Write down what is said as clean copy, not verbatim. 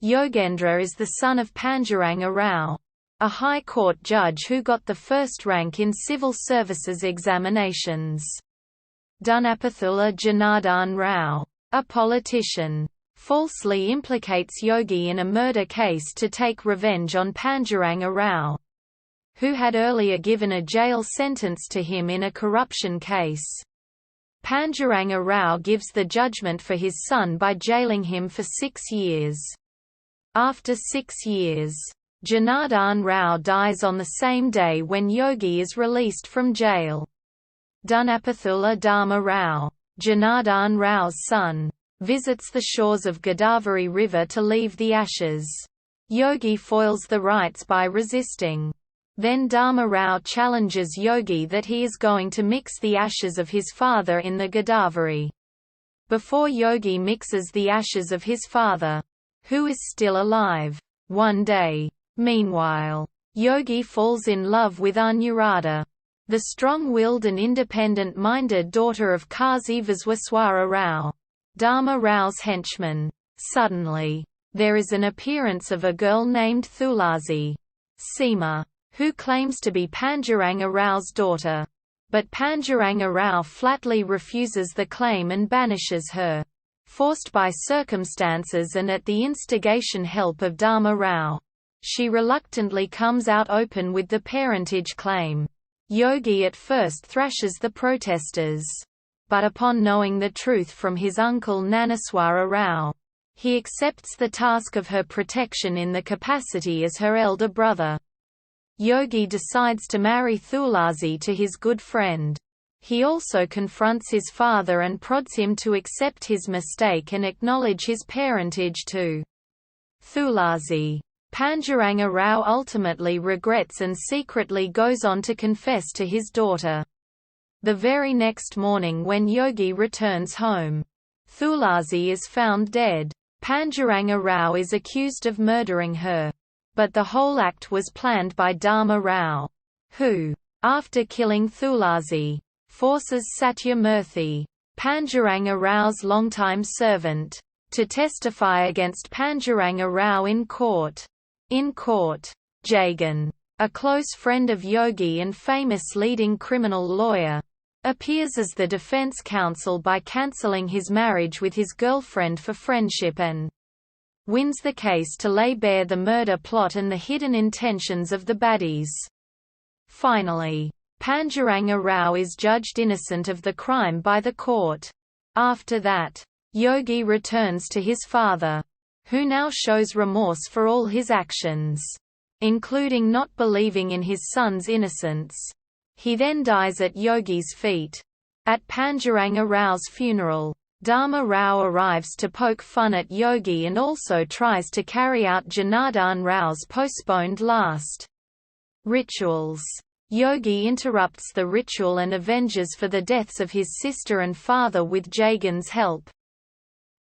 Yogendra is the son of Panduranga Rao, a High Court judge who got the first rank in civil services examinations. Dunapathula Janardhan Rao, a politician, falsely implicates Yogi in a murder case to take revenge on Panduranga Rao, who had earlier given a jail sentence to him in a corruption case. Panduranga Rao gives the judgment for his son by jailing him for 6 years. After 6 years, Janardhan Rao dies on the same day when Yogi is released from jail. Dunapathula Dharma Rao, Janardhan Rao's son, visits the shores of Godavari River to leave the ashes. Yogi foils the rites by resisting. Then Dharma Rao challenges Yogi that he is going to mix the ashes of his father in the Godavari. Before Yogi mixes the ashes of his father, who is still alive, one day. Meanwhile, Yogi falls in love with Anuradha, the strong-willed and independent-minded daughter of Kazi Viswaswara Rao, Dharma Rao's henchman. Suddenly, there is an appearance of a girl named Thulasi, Seema, who claims to be Panduranga Rao's daughter. But Panduranga Rao flatly refuses the claim and banishes her. Forced by circumstances and at the instigation help of Dharma Rao, she reluctantly comes out open with the parentage claim. Yogi at first thrashes the protesters. But upon knowing the truth from his uncle Nanaswara Rao, he accepts the task of her protection in the capacity as her elder brother. Yogi decides to marry Thulasi to his good friend. He also confronts his father and prods him to accept his mistake and acknowledge his parentage to Thulasi. Panduranga Rao ultimately regrets and secretly goes on to confess to his daughter. The very next morning when Yogi returns home, Thulasi is found dead. Panduranga Rao is accused of murdering her. But the whole act was planned by Dharma Rao, who, after killing Thulasi, forces Satyamurthy, Panduranga Rao's longtime servant, to testify against Panduranga Rao in court. In court, Jagan, a close friend of Yogi and famous leading criminal lawyer, appears as the defense counsel by cancelling his marriage with his girlfriend for friendship and wins the case to lay bare the murder plot and the hidden intentions of the baddies. Finally, Panduranga Rao is judged innocent of the crime by the court. After that, Yogi returns to his father, who now shows remorse for all his actions, including not believing in his son's innocence. He then dies at Yogi's feet. At Panduranga Rao's funeral, Dharma Rao arrives to poke fun at Yogi and also tries to carry out Janardhan Rao's postponed last rituals. Yogi interrupts the ritual and avenges for the deaths of his sister and father with Jagan's help.